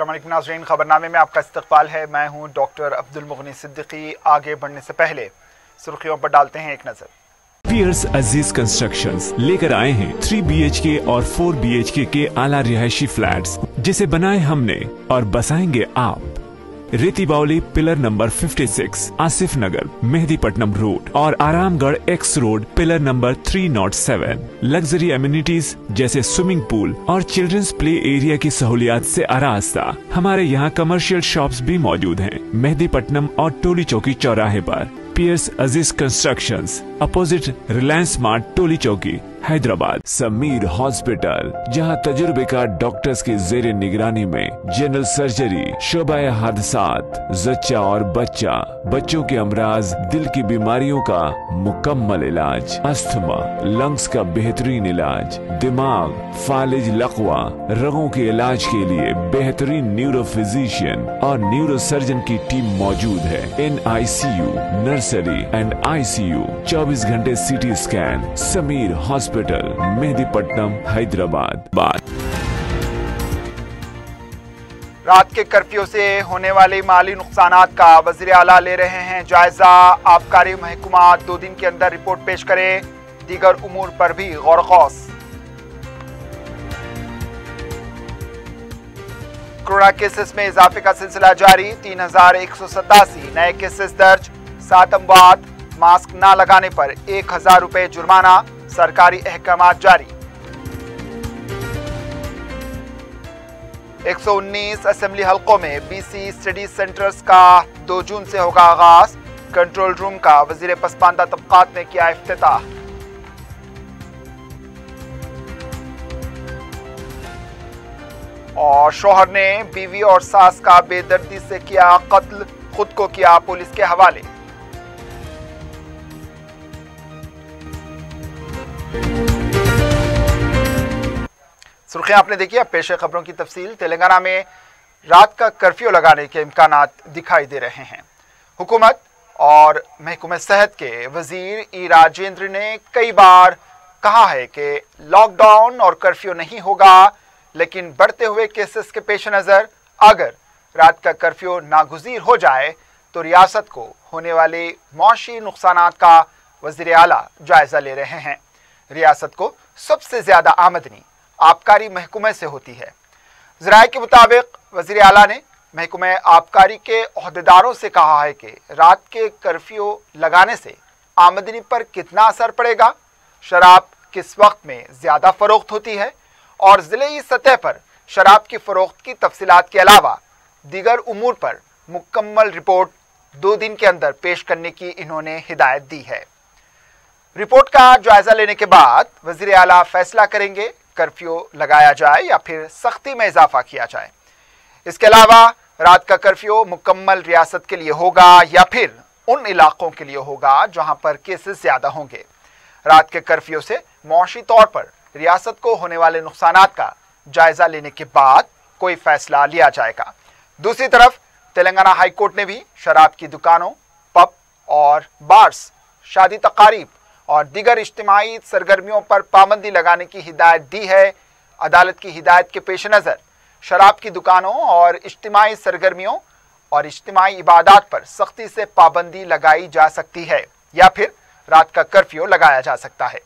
अस्सलाम वालेकुम नाज़रीन, खबरनामे में आपका इस्तकबाल है। मैं हूं डॉक्टर अब्दुल मुगनी सिद्दीकी। आगे बढ़ने से पहले सुर्खियों पर डालते हैं एक नजर। पियर्स अजीज कंस्ट्रक्शंस लेकर आए हैं 3 BHK और 4 BHK के आला रिहायशी फ्लैट्स, जिसे बनाए हमने और बसाएंगे आप। रेती बावली पिलर नंबर 56, आसिफ नगर, मेहदीपट्टनम रोड और Aramghar x road pillar number 307। Luxury amenities जैसे स्विमिंग पूल और चिल्ड्रंस प्ले एरिया की सहूलियात से आरास्ता। हमारे यहाँ कमर्शियल शॉप्स भी मौजूद हैं मेहदीपट्टनम और टोली चौकी चौराहे पर। पियर्स अजीज कंस्ट्रक्शंस, अपोजिट रिलायंस स्मार्ट, टोली चौकी, हैदराबाद। समीर हॉस्पिटल, जहां तजुर्बेकार डॉक्टर्स की जेर निगरानी में जनरल सर्जरी, शोबाए हादसात, जच्चा और बच्चा, बच्चों के अमराज, दिल की बीमारियों का मुकम्मल इलाज, अस्थमा, लंग्स का बेहतरीन इलाज, दिमाग, फालिज, लकवा, रगों के इलाज के लिए बेहतरीन न्यूरो फिजिशियन और न्यूरो सर्जन की टीम मौजूद है। NICU, नर्सरी एंड ICU, 24 घंटे CT scan. Sameer hospital, Mehdipatnam, Hyderabad. रात के कर्फ्यू से होने वाले माली नुकसानात का वज़ीर आला ले रहे हैं जायजा। आबकारी महकमा 2 दिन के अंदर रिपोर्ट पेश करे। दीगर उमूर पर भी गौर खौस। कोरोना केसेस में इजाफे का सिलसिला जारी। 3187 नए केसेस दर्ज। 7 अमवात। मास्क न लगाने पर 1000 रुपए जुर्माना। सरकारी अहकामात जारी। 119 असेंबली हलकों में BC स्टडी सेंटर्स का 2 जून से होगा आगाज। कंट्रोल रूम का वजीर पसमानदा तबकात ने किया इफ्तिताह। और शौहर ने बीवी और सास का बेदर्दी से किया कत्ल, खुद को किया पुलिस के हवाले। सुर्खियां आपने देखी। अब पेश है खबरों की तफसील। तेलंगाना में रात का कर्फ्यू लगाने के इम्कानात दिखाई दे रहे हैं। हुकूमत और महकमा सेहत के वजीर ई राजेंद्र ने कई बार कहा है कि लॉकडाउन और कर्फ्यू नहीं होगा, लेकिन बढ़ते हुए केसेस के पेश नज़र अगर रात का कर्फ्यू नागुज़ीर हो जाए तो रियासत को होने वाले मौशी नुकसानात का वज़ीर आला जायजा ले रहे हैं। रियासत को सबसे ज़्यादा आमदनी आबकारी महकमे से होती है। ज़राए के मुताबिक वज़ीर आला ने महकमे आबकारी के ओहदेदारों से कहा है कि रात के कर्फ्यू लगाने से आमदनी पर कितना असर पड़ेगा, शराब किस वक्त में ज़्यादा फ़रोख्त होती है और ज़िले सतह पर शराब की फ़रोख्त की तफसीलात के अलावा दीगर उमूर पर मुकम्मल रिपोर्ट 2 दिन के अंदर पेश करने की इन्होंने हिदायत दी है। रिपोर्ट का जायजा लेने के बाद वज़ीर आला फैसला करेंगे कर्फ्यू लगाया जाए या फिर सख्ती में इजाफा किया जाए। इसके अलावा रात का कर्फ्यू मुकम्मल रियासत के लिए होगा या फिर उन इलाकों के लिए होगा जहां पर केसेस ज्यादा होंगे। रात के कर्फ्यू से मौशी तौर पर रियासत को होने वाले नुकसानात का जायजा लेने के बाद कोई फैसला लिया जाएगा। दूसरी तरफ तेलंगाना हाई कोर्ट ने भी शराब की दुकानों, पब और बार्स, शादी तकारीब और दीगर इज्तिमाई सरगर्मियों पर पाबंदी लगाने की हिदायत दी है। अदालत की हिदायत के पेश नज़र शराब की दुकानों और इज्तिमाई सरगर्मियों और इज्तिमाई इबादत पर सख्ती से पाबंदी लगाई जा सकती है या फिर रात का कर्फ्यू लगाया जा सकता है।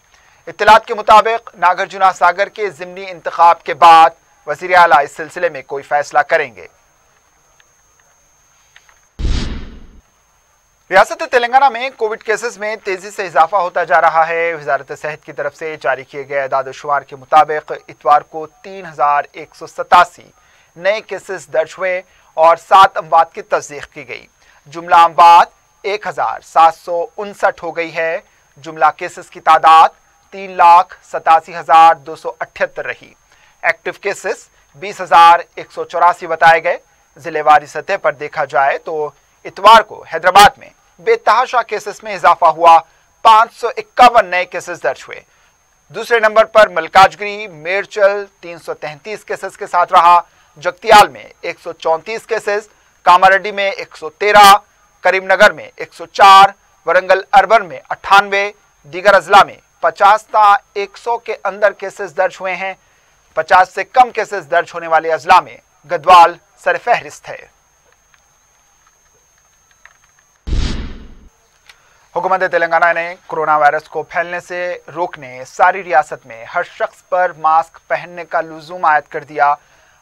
इत्तलात के मुताबिक नागार्जुन सागर के ज़िमनी इंतखाब के बाद वज़ीर आला इस सिलसिले में कोई फैसला करेंगे। रियासत तेलंगाना में कोविड केसेस में तेजी से इजाफा होता जा रहा है। वजारत सेहत की तरफ से जारी किए गए अदाद-ओ-शुमार के मुताबिक इतवार को 3187 नए केसेस दर्ज हुए और 7 अमवात की तस्दीक की गई। जुमला अमवात 1759 हो गई है। जुमला केसेस की तादाद 3,87,278 रही। एक्टिव केसेस 20,184 बताए गए। जिलेवारी सतह पर देखा जाए तो इतवार को हैदराबाद में बेतहाशा केसेस में इजाफा हुआ। 551 नए केसेस दर्ज हुए। दूसरे नंबर पर मलकाजगिरी मेरचल 333 केसेस के साथ रहा। जगतियाल में 134 केसेस, कामारेड्डी में 113, करीमनगर में 104, वरंगल अर्बन में 98, दीगर अजला में 50 था 100 के अंदर केसेस दर्ज हुए हैं। 50 से कम केसेस दर्ज होने वाले अजला में गढ़वाल सरफहरिस्त है। हुकूमत तेलंगाना ने कोरोना वायरस को फैलने से रोकने सारी रियासत में हर शख्स पर मास्क पहनने का लुज़ूम आयद कर दिया।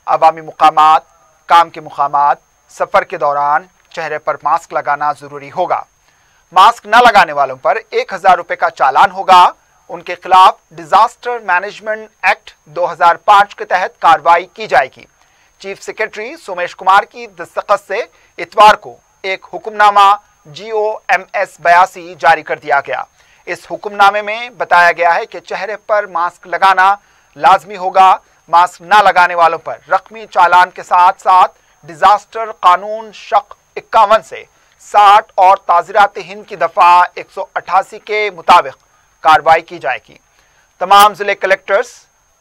अवामी मुकामात, काम के मुकामात, सफ़र के दौरान चेहरे पर मास्क लगाना ज़रूरी होगा। मास्क न लगाने वालों पर 1000 रुपये का चालान होगा। उनके खिलाफ डिजास्टर मैनेजमेंट एक्ट 2005 के तहत कार्रवाई की जाएगी। चीफ सेक्रेटरी सोमेश कुमार की दस्तखत से इतवार को एक हुक्मनामा GOMS 82 जारी कर दिया गया। इस हुक्मनामे में बताया गया है कि चेहरे पर मास्क लगाना लाजमी होगा। मास्क न लगाने वालों पर रकमी चालान के साथ साथ डिजास्टर कानून शक 51 से 60 और ताज़ीरात हिंद की दफा 188 के मुताबिक कार्रवाई की जाएगी। तमाम जिले कलेक्टर्स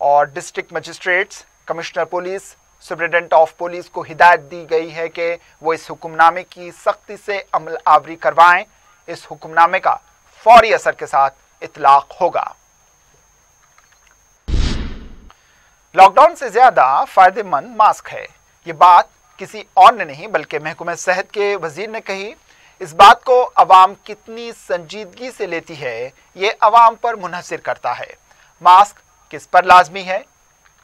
और district magistrates, commissioner police, superintendent of police को हिदायत दी गई है कि वो इस हुक्मनामे की सख्ती से अमल आवरी करवाएं। इस हुक्मनामे का फौरी असर के साथ इतलाक होगा। लॉकडाउन से ज्यादा फायदेमंद मास्क है, ये बात किसी और ने नहीं बल्कि महकमे सेहत के वजीर ने कही। इस बात को अवाम कितनी संजीदगी से लेती है, ये अवाम पर मुनहसिर करता है। मास्क किस पर लाजमी है?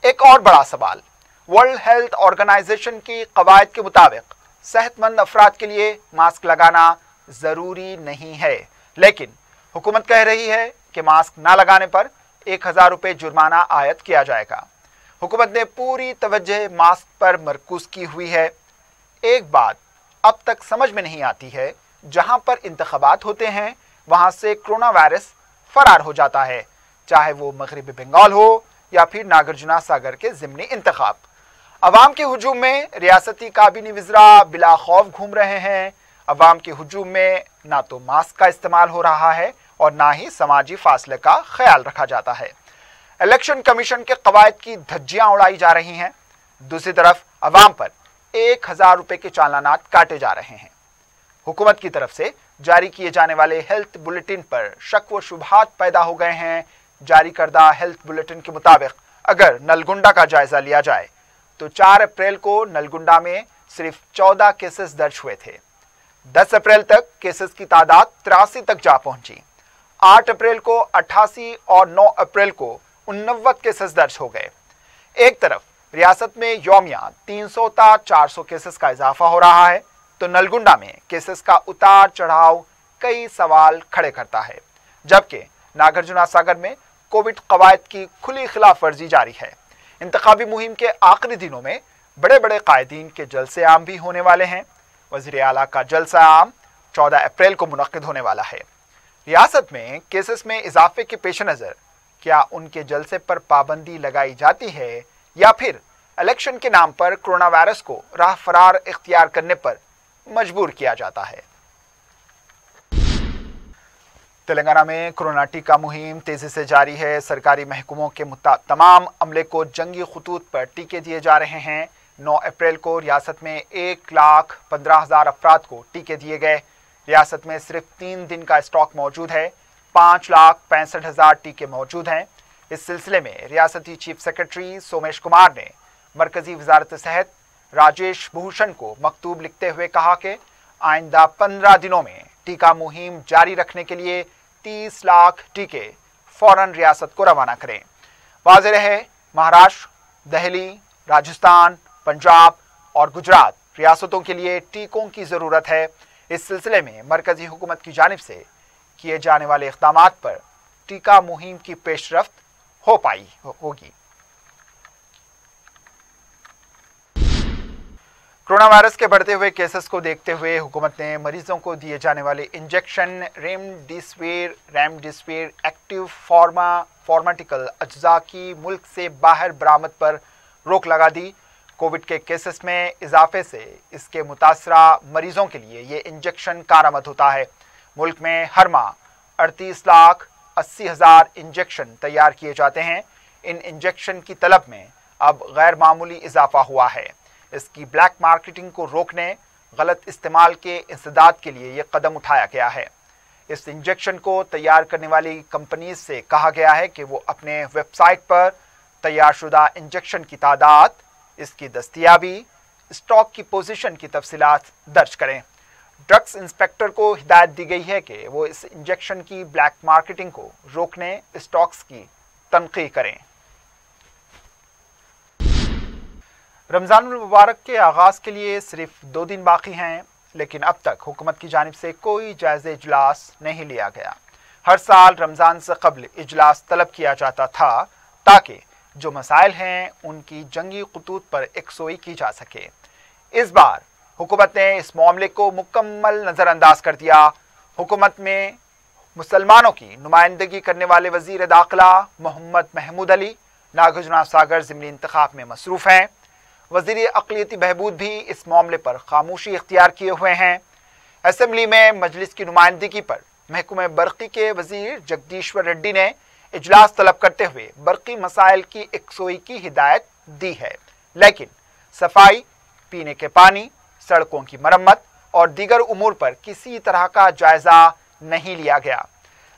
एक और बड़ा सवाल। वर्ल्ड हेल्थ ऑर्गेनाइजेशन की कवायद के मुताबिक सेहतमंद अफराद के लिए मास्क लगाना ज़रूरी नहीं है, लेकिन हुकूमत कह रही है कि मास्क ना लगाने पर 1000 रुपये जुर्माना आयद किया जाएगा। हुकूमत ने पूरी तवज्जो मास्क पर मरकूज की हुई है। एक बात अब तक समझ में नहीं आती है, जहां पर इंतखाबात होते हैं वहां से कोरोना वायरस फरार हो जाता है, चाहे वो मगरिबी बंगाल हो या फिर नागार्जुन सागर के ज़िमनी इंतखाब। अवाम के हुजूम में रियासती काबीनी वज़रा बिला खौफ घूम रहे हैं। अवाम के हुजूम में ना तो मास्क का इस्तेमाल हो रहा है और ना ही समाजी फासले का ख्याल रखा जाता है। इलेक्शन कमीशन के कवायद की धज्जियां उड़ाई जा रही हैं। दूसरी तरफ अवाम पर 1000 रुपये के चालानात काटे जा रहे हैं। हुकूमत की तरफ से जारी किए जाने वाले हेल्थ बुलेटिन पर शक व शुबहात पैदा हो गए हैं। जारी करदा हेल्थ बुलेटिन के मुताबिक अगर नलगुंडा का जायजा लिया जाए तो 4 अप्रैल को नलगुंडा में सिर्फ 14 केसेस दर्ज हुए थे। 10 अप्रैल तक केसेस की तादाद 83 तक जा पहुंची। 8 अप्रैल को 88 और 9 अप्रैल को 89 केसेस दर्ज हो गए। एक तरफ रियासत में यौमिया 300 ता 400 केसेस का इजाफा हो रहा है, तो नलगुंडा में केसेस का उतार चढ़ाव कई सवाल खड़े करता है। जबकि नागार्जुन सागर में कोविड कवायद की खुली खिलाफ वर्जी जारी है। इंतखाबी मुहिम के आखिरी दिनों में बड़े बड़े कायदीन के जलसे आम भी होने वाले हैं। वज़ीर आला का जलसा आम 14 अप्रैल को मुनक्किद होने वाला है। रियासत में केसेस में इजाफे के पेश नज़र क्या उनके जलसे पर पाबंदी लगाई जाती है या फिर इलेक्शन के नाम पर कोरोना वायरस को राह फरार इख्तियार करने पर मजबूर किया जाता है। तेलंगाना में कोरोना टीका मुहिम तेजी से जारी है। सरकारी महकमों के तमाम अमले को जंगी खतूत पर टीके दिए जा रहे हैं। 9 अप्रैल को रियासत में 1,15,000 अफराद को टीके दिए गए। रियासत में सिर्फ 3 दिन का स्टॉक मौजूद है। 5,65,000 टीके मौजूद हैं। इस सिलसिले में रियासती चीफ सेक्रेटरी सोमेश कुमार ने मरकजी वजारत सेहत राजेश भूषण को मकतूब लिखते हुए कहा कि आइंदा 15 दिनों में टीका मुहिम जारी रखने के लिए 30 लाख टीके फौरन रियासत को रवाना करें। वाज़ेह रहे, महाराष्ट्र, दिल्ली, राजस्थान, पंजाब और गुजरात रियासतों के लिए टीकों की ज़रूरत है। इस सिलसिले में मरकजी हुकूमत की जानिब से किए जाने वाले इक़दामात पर टीका मुहिम की पेशरफ्त होगी। कोरोना वायरस के बढ़ते हुए केसेस को देखते हुए हुकूमत ने मरीजों को दिए जाने वाले इंजेक्शन रेमडेसिविर एक्टिव फार्मास्यूटिकल अज्जा की मुल्क से बाहर बरामद पर रोक लगा दी। कोविड के केसेस में इजाफे से इसके मुतासरा मरीजों के लिए ये इंजेक्शन कारआमद होता है। मुल्क में हर माह 38,80,000 इंजेक्शन तैयार किए जाते हैं। इन इंजेक्शन की तलब में अब गैर मामूली इजाफा हुआ है। इसकी ब्लैक मार्केटिंग को रोकने, गलत इस्तेमाल के इंसदाद के लिए ये कदम उठाया गया है। इस इंजेक्शन को तैयार करने वाली कंपनीज से कहा गया है कि वो अपने वेबसाइट पर तैयारशुदा इंजेक्शन की तादाद اس کی दस्तयाबी, स्टॉक की पोजीशन की तफसीलात दर्ज करें। ड्रग्स इंस्पेक्टर को हिदायत दी गई है कि वो इस इंजेक्शन की ब्लैक मार्केटिंग को रोकने स्टॉक्स की तनक़ीद करें। रमज़ान मुबारक के आगाज़ के लिए सिर्फ 2 दिन बाकी हैं, लेकिन अब तक हुकूमत की जानिब से कोई जायज़ा इजलास नहीं लिया गया। हर साल रमज़ान से कबल इजलास तलब किया जाता था ताकि जो मसाइल हैं उनकी जंगी खतूत पर यकसोई की जा सके। इस बार हुकूमत ने इस मामले को मुकम्मल नज़रअंदाज कर दिया। हुकूमत में मुसलमानों की नुमाइंदगी करने वाले वज़ीर दाखिला मोहम्मद महमूद अली नागुजरा सागर ज़िमनी इंतखाब में मसरूफ़ हैं। वज़ीर अक़लियती बहबूद भी इस मामले पर खामोशी इख्तियार किए हुए हैं। असम्बली में मजलिस की नुमाइंदगी पर महकमे बरक़ी के वज़ीर जगदीश्वर रेड्डी ने इजलास तलब करते हुए बरक़ी मसाइल की यकसोई की हिदायत दी है, लेकिन सफाई, पीने के पानी, सड़कों की मरम्मत और दीगर उमूर पर किसी तरह का जायजा नहीं लिया गया।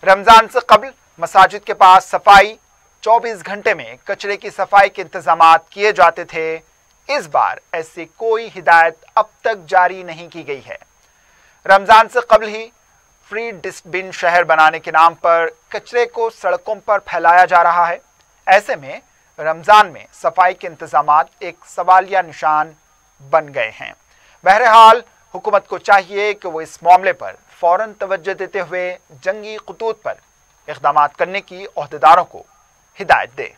रमज़ान से कबल मसाजिद के पास सफाई, 24 घंटे में कचरे की सफाई के इंतजामात किए जाते थे। इस बार ऐसी कोई हिदायत अब तक जारी नहीं की गई है। रमज़ान से कबल ही फ्री डस्टबिन शहर बनाने के नाम पर कचरे को सड़कों पर फैलाया जा रहा है। ऐसे में रमज़ान में सफाई के इंतजामात एक सवालिया निशान बन गए हैं। बहरहाल हुकूमत को चाहिए कि वो इस मामले पर फ़ौरन तवज्जो देते हुए जंगी खतूत पर इक़दामात करने की ओहदेदारों को हिदायत दे।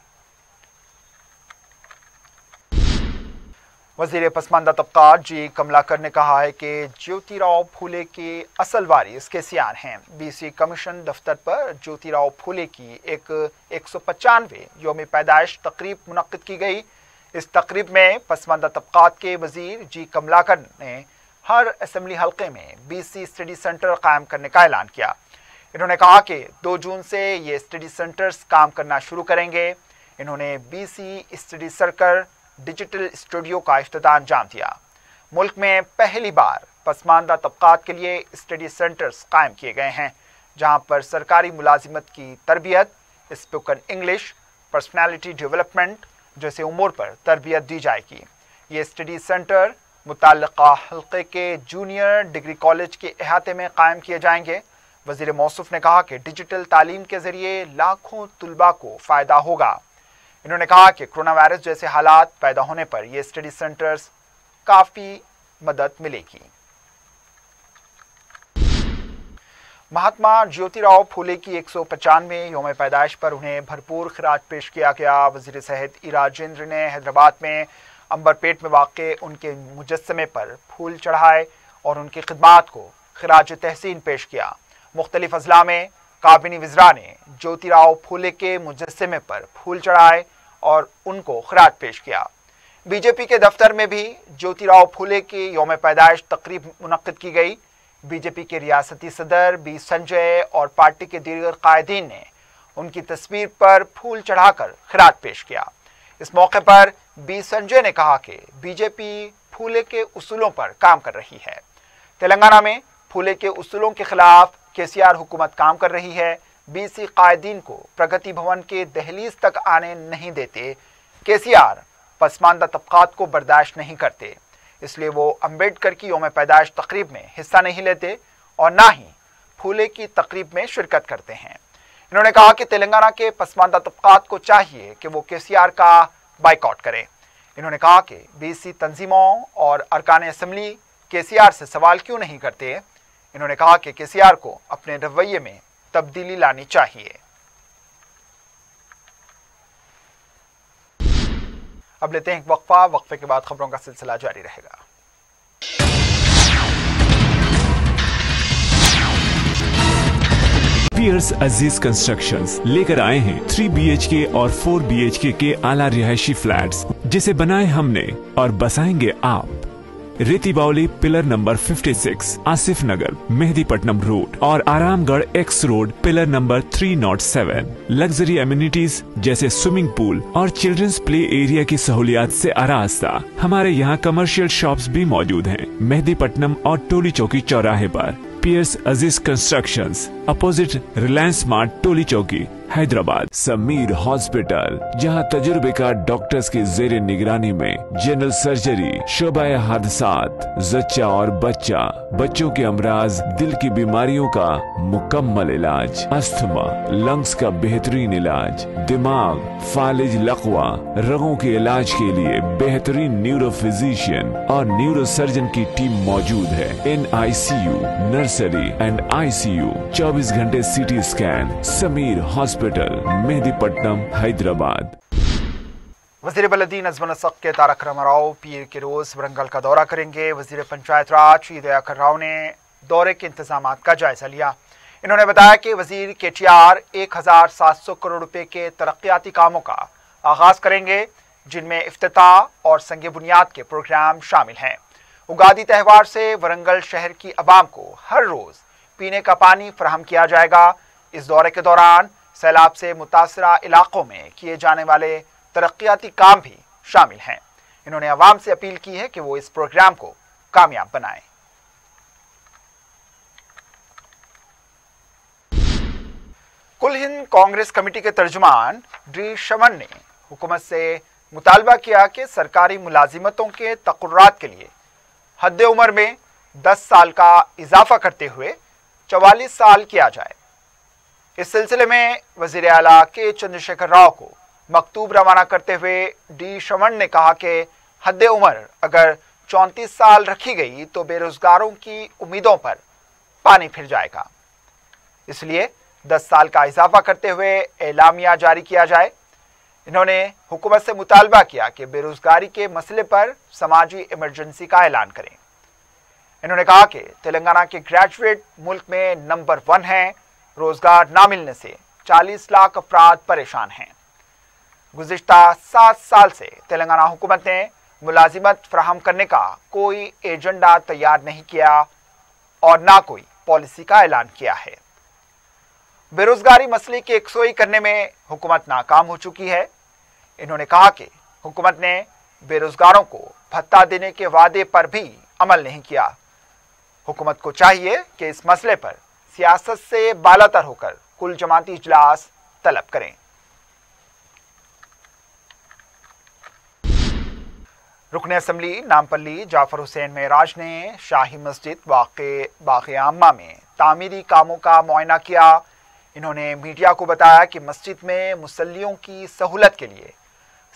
वज़ीर पसमानदा तबक़ात जी कमलाकर ने कहा है कि ज्योतिराव फूले के असल वारिस केसीआर हैं। बीसी कमीशन दफ्तर पर ज्योतिराव फूले की एक 195वें यौम पैदाइश तकरीब मुनक्किद की गई। इस तकरीब में पसमानदा तबक़ात के वज़ीर जी कमलाकर ने हर असम्बली हल्के में बीसी स्टडी सेंटर कायम करने का ऐलान किया। इन्होंने कहा कि 2 जून से ये स्टडी सेंटर्स काम करना शुरू करेंगे। इन्होंने BC study circle digital studio का इफ्तिताह अंजाम दिया। मुल्क में पहली बार पसमानदा तबक़ात के लिए स्टडी सेंटर्स कायम किए गए हैं, जहां पर सरकारी मुलाजिमत की तरबियत, स्पोकन इंग्लिश, पर्सनैलिटी डेवलपमेंट जैसे उमूर पर तरबियत दी जाएगी। ये स्टडी सेंटर मुताल्लिक़ा हल्के के जूनियर डिग्री कॉलेज के अहाते में कायम किए जाएंगे। वज़ीर मौसूफ ने कहा कि डिजिटल तालीम के ज़रिए लाखों तुलबा को फ़ायदा होगा। इन्होंने कहा कि कोरोना वायरस जैसे हालात पैदा होने पर ये स्टडी सेंटर्स काफ़ी मदद मिलेगी। महात्मा ज्योतिराव फूले की 195वें यौम पैदाइश पर उन्हें भरपूर खिराज पेश किया गया। वज़ीर सेहत ई राजेंद्र ने हैदराबाद में अंबरपेट में वाक़े उनके मुजस्समे पर फूल चढ़ाए और उनकी खिदमात को खिराज तहसीन पेश किया। मुख्तलिफ अजला में काबिनी वज़रा ने ज्योतिराव फूले के मुजस्समे पर फूल चढ़ाए और उनको खिराज पेश किया। बीजेपी के दफ्तर में भी ज्योतिराव फूले की यौम पैदाइश तकरीब मुनक्किद की गई। बीजेपी के रियासती सदर बी संजय और पार्टी के दीगर कायदीन ने उनकी तस्वीर पर फूल चढ़ाकर खिराज पेश किया। इस मौके पर बी संजय ने कहा कि बीजेपी फूले के उसूलों पर काम कर रही है। तेलंगाना में फूले के उसूलों के खिलाफ केसीआर हुकूमत काम कर रही है। बीसी कायदीन को प्रगति भवन के दहलीज तक आने नहीं देते। केसीआर पसमानदा तबक़ात को बर्दाश्त नहीं करते, इसलिए वो अम्बेडकर की यौम पैदाइश तकरीब में हिस्सा नहीं लेते और ना ही फूले की तकरीब में शिरकत करते हैं। इन्होंने कहा कि तेलंगाना के पसमानदा तबक़ात को चाहिए कि वो केसीआर का बाइकआउट करें। इन्होंने कहा कि बीसी तंजीमों और अरकान असम्बली केसीआर से सवाल क्यों नहीं करते। इन्होंने कहा कि केसीआर को अपने रवैये में तब्दीली लानी चाहिए। अब लेते हैं एक वक्फा। वक्फे के बाद खबरों का सिलसिला जारी रहेगा। पियर्स अजीज कंस्ट्रक्शंस लेकर आए हैं 3 BHK और 4 BHK के आला रिहायशी फ्लैट्स, जिसे बनाए हमने और बसाएंगे आप। रेती बावली पिलर नंबर 56, आसिफ नगर, मेहदीपट्टनम रोड और Aramghar x road pillar number 307। Luxury amenities जैसे स्विमिंग पूल और चिल्ड्रंस प्ले एरिया की सहूलियात से आरास्ता। हमारे यहाँ कमर्शियल शॉप्स भी मौजूद हैं। मेहदीपट्टनम और टोली चौकी चौराहे पर। पियर्स अजीज कंस्ट्रक्शंस अपोजिट रिलायंस स्मार्ट टोली चौकी हैदराबाद। समीर हॉस्पिटल, जहां तजुर्बेकार डॉक्टर्स की जेर निगरानी में जनरल सर्जरी, शोबाए हादसात, जच्चा और बच्चा, बच्चों के अमराज, दिल की बीमारियों का मुकम्मल इलाज, अस्थमा, लंग्स का बेहतरीन इलाज, दिमाग, फालिज, लकवा, रगों के इलाज के लिए बेहतरीन न्यूरो फिजिशियन और न्यूरो सर्जन की टीम मौजूद है। NICU, नर्सरी एंड ICU, 24 घंटे CT scan. Sameer hospital, Mehdipatnam, Hyderabad. वजीर बलदी नज़्म नसक के तारक रामाराव पीर के रोज वरंगल का दौरा करेंगे। वजीर पंचायत राज श्री दयाकर राव ने दौरे के इंतजाम का जायजा लिया। इन्होंने बताया कि वजीर KTR 1700 करोड़ रुपए के तरक्याती कामों का आगाज करेंगे, जिनमें इफ्तिताह और संग बुनियाद के प्रोग्राम शामिल हैं। उगादी त्यौहार से वरंगल शहर की आवाम को हर रोज पीने का पानी फराहम किया जाएगा। इस दौरे के दौरान सैलाब से मुतासरा इलाकों में किए जाने वाले तरक्याती काम भी शामिल हैं। इन्होंने आवाम से अपील की है कि वो इस प्रोग्राम को कामयाब बनाएं। कुल हिंद कांग्रेस कमेटी के तर्जुमान डी शमन ने हुकूमत से मुतालबा किया कि सरकारी मुलाजिमतों के तकर्रात के लिए हद उम्र में 10 साल का इजाफा करते हुए 44 साल किया जाए। इस सिलसिले में वजीर आला के चंद्रशेखर राव को मकतूब रवाना करते हुए डी शमन ने कहा कि हद उम्र अगर 34 साल रखी गई तो बेरोजगारों की उम्मीदों पर पानी फिर जाएगा। इसलिए 10 साल का इजाफा करते हुए एलामिया जारी किया जाए। इन्होंने हुकूमत से मुतालबा किया कि बेरोजगारी के मसले पर समाजी इमरजेंसी का ऐलान करें। इन्होंने कहा कि तेलंगाना के ग्रेजुएट मुल्क में नंबर 1 हैं। रोजगार ना मिलने से 40 लाख अफराद परेशान हैं। गुज़िश्ता 7 साल से तेलंगाना हुकूमत ने मुलाजिमत फराहम करने का कोई एजेंडा तैयार नहीं किया और ना कोई पॉलिसी का ऐलान किया है। बेरोजगारी मसले की यकसोई करने में हुकूमत नाकाम हो चुकी है। इन्होंने कहा कि हुकूमत ने बेरोजगारों को भत्ता देने के वादे पर भी अमल नहीं किया। हुकूमत को चाहिए कि इस मसले पर सियासत से बालातर होकर कुल जमाती इजलास तलब करें। रुकन असम्बली नामपल्ली जाफर हुसैन मेराज ने शाही मस्जिद वाक़े बाग़ आम्मा में तामीरी कामों का मुआयना किया। इन्होंने मीडिया को बताया कि मस्जिद में मुसल्लियों की सहूलत के लिए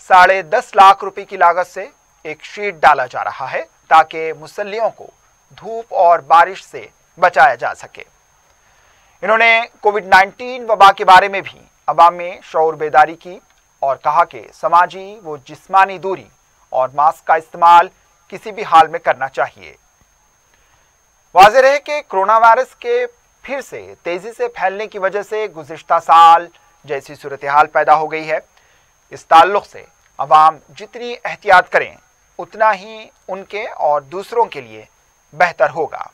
10.5 लाख रुपए की लागत से एक शीट डाला जा रहा है ताकि मुसल्लियों को धूप और बारिश से बचाया जा सके। इन्होंने कोविड-19 वबा के बारे में भी अवाम में शऊर बेदारी की और कहा कि समाजी व जिस्मानी दूरी और मास्क का इस्तेमाल किसी भी हाल में करना चाहिए। वाज़ेह है कि कोरोना वायरस के फिर से तेजी से फैलने की वजह से गुज़िश्ता साल जैसी सूरत हाल पैदा हो गई है। इस ताल्लुक से अवाम जितनी एहतियात करें उतना ही उनके और दूसरों के लिए बेहतर होगा।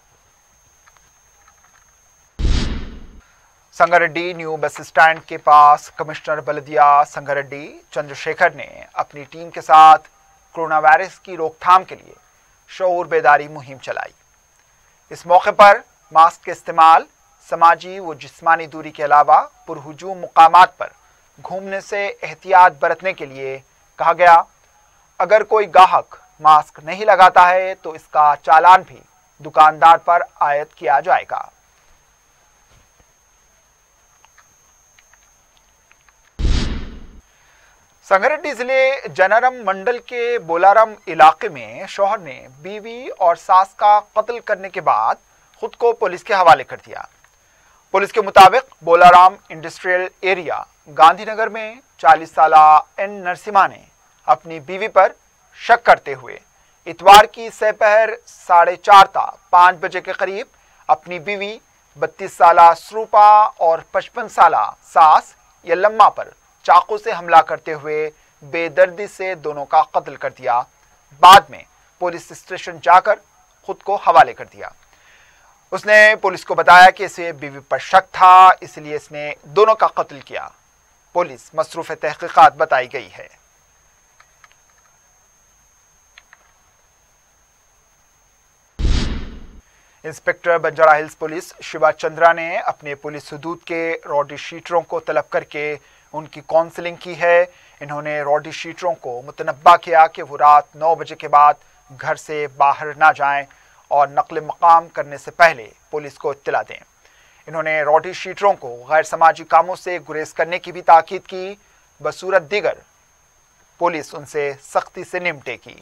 संगारेड्डी न्यू बस स्टैंड के पास कमिश्नर बल्दिया संगारेड्डी चंद्रशेखर ने अपनी टीम के साथ कोरोना वायरस की रोकथाम के लिए शऊर बेदारी मुहिम चलाई। इस मौके पर मास्क के इस्तेमाल, समाजी व जिस्मानी दूरी के अलावा पुरहुजूम मुकामात पर घूमने से एहतियात बरतने के लिए कहा गया। अगर कोई गाहक मास्क नहीं लगाता है तो इसका चालान भी दुकानदार पर आयद किया जाएगा। संगारेड्डी जिले जनारम मंडल के बोलारम इलाके में शौहर ने बीवी और सास का कत्ल करने के बाद खुद को पुलिस के हवाले कर दिया। पुलिस के मुताबिक बोलाराम इंडस्ट्रियल एरिया गांधीनगर में 40 साल एन नरसिम्हा ने अपनी बीवी पर शक करते हुए इतवार की सपहर 4:30 ता 5 बजे के करीब अपनी बीवी 32 साल सरूपा और 55 साल सास यल्लम्मा पर चाकू से हमला करते हुए बेदर्दी से दोनों का कत्ल कर दिया। बाद में पुलिस स्टेशन जाकर खुद को हवाले कर दिया। उसने पुलिस को बताया कि इसे बीवी पर शक था, इसलिए इसने दोनों का कत्ल किया। पुलिस मसरूफ तहकीकात बताई गई है। Inspector Banjara hills police Shiva Chandra ने अपने पुलिस हदूद के रॉडी शीटरों को तलब करके उनकी काउंसलिंग की है। इन्होंने रॉडी शीटरों को मुतनब्बा किया कि वो रात 9 बजे के बाद घर से बाहर ना जाएं और नकल मकाम करने से पहले पुलिस को इत्तला दें। इन्होंने रॉडी शीटरों को गैर समाजी कामों से गुरेज करने की भी ताकीद की। बसूरत दीगर पुलिस उनसे सख्ती से निपटेगी।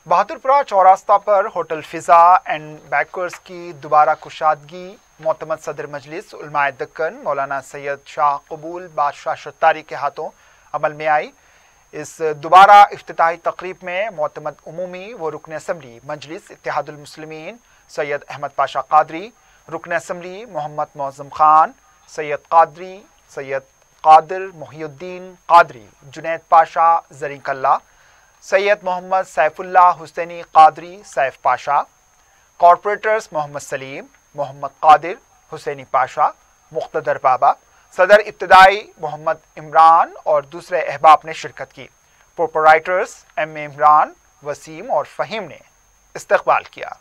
बहादुरपुरा चौरास्ता पर होटल फिजा एंड बैकर्स की दोबारा कुशादगी मोतमद सदर मजलिस उलमाए दक्कन मौलाना सैयद शाह कबूल बादशाह शत्तारी के हाथों अमल में आई। इस दोबारा इफ्तिताही तकरीब में मोतमद उमूमी व रुकन असम्बली मजलिस इत्तेहादुल मुस्लिमीन सैयद अहमद पाशा कादरी, रुकन असम्बली मोहम्मद मौज़म खान, सैयद कादरी, सैयद कादिर मोहिउद्दीन कादरी, जुनैद पाशा जरी कल्ला, सैयद मोहम्मद सैफुल्लाह हुसैनी कादरी सैफ पाशा, कॉरपोरेटर्स मोहम्मद सलीम, मोहम्मद कादिर, हुसैनी पाशा, मुख्तदर बाबा, सदर इब्तदाई मोहम्मद इमरान और दूसरे अहबाब ने शिरकत की। Proprietors MA. इमरान, वसीम और फ़हीम ने इस्तकबाल किया।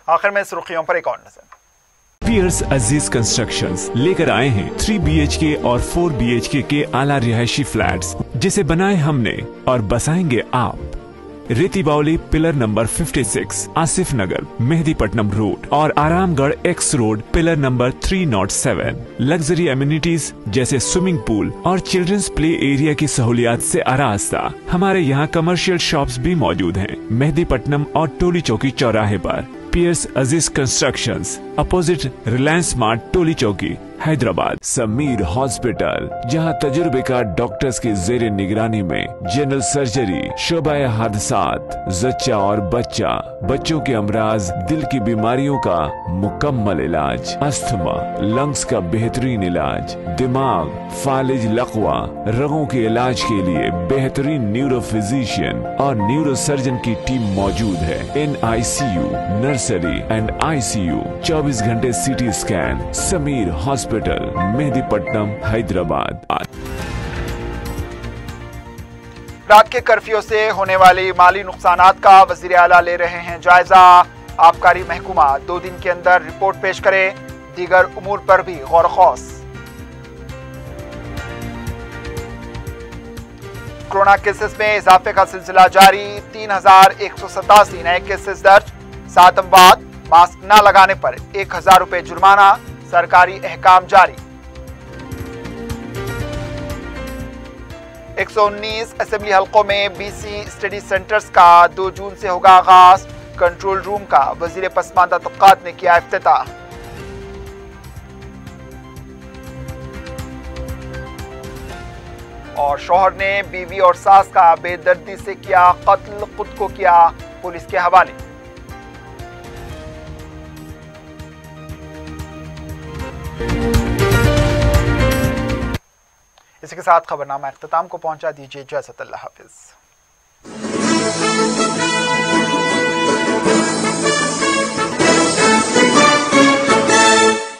आखिर में सुर्खियों पर एक और नजर। पियर्स अजीज कंस्ट्रक्शंस लेकर आए हैं 3 BHK और 4 BHK के आला रिहायशी फ्लैट्स, जिसे बनाए हमने और बसाएंगे आप। रेती बावली पिलर नंबर 56 आसिफ नगर मेहदीपट्टनम रोड और Aramghar x road pillar number 307। Luxury amenities जैसे स्विमिंग पूल और चिल्ड्रंस प्ले एरिया की सहूलियात से आरास्ता। हमारे यहाँ कमर्शियल शॉप्स भी मौजूद हैं मेहदीपट्टनम और टोली चौकी चौराहे पर। पियर्स अजीज कंस्ट्रक्शंस अपोजिट रिलायंस मार्ट टोली चौकी हैदराबाद। समीर हॉस्पिटल, जहां तजुर्बेकार डॉक्टर्स की जेर निगरानी में जनरल सर्जरी, शोबाए हादसात, जच्चा और बच्चा, बच्चों के अमराज, दिल की बीमारियों का मुकम्मल इलाज, अस्थमा, लंग्स का बेहतरीन इलाज, दिमाग, फालिज, लकवा, रगों के इलाज के लिए बेहतरीन न्यूरो फिजिशियन और न्यूरो सर्जन की टीम मौजूद है। NICU, नर्सरी एंड ICU, 24 घंटे CT scan. Sameer hospital, Mehdipatnam, Hyderabad. रात के कर्फ्यू से होने वाली माली नुकसानात का वजीर आला ले रहे हैं जायजा। आबकारी महकमा 2 दिन के अंदर रिपोर्ट पेश करे। दीगर उमूर पर भी गौर खौस। कोरोना केसेस में इजाफे का सिलसिला जारी। 3187 नए केसेस दर्ज। 7 अमवात। मास्क न लगाने पर 1000 रुपए जुर्माना। सरकारी अहकाम जारी। 119 असेंबली हलकों में BC स्टडी सेंटर्स का 2 जून से होगा आगाज। कंट्रोल रूम का वजीर पसमानदा तबकात ने किया इफ्तिताह। और शौहर ने बीवी और सास का बेदर्दी से किया कत्ल, खुद को किया पुलिस के हवाले। इसी के साथ खबरनामा इख्तिताम को पहुंचा। दीजिए इजाजत। अल्लाह हाफिज।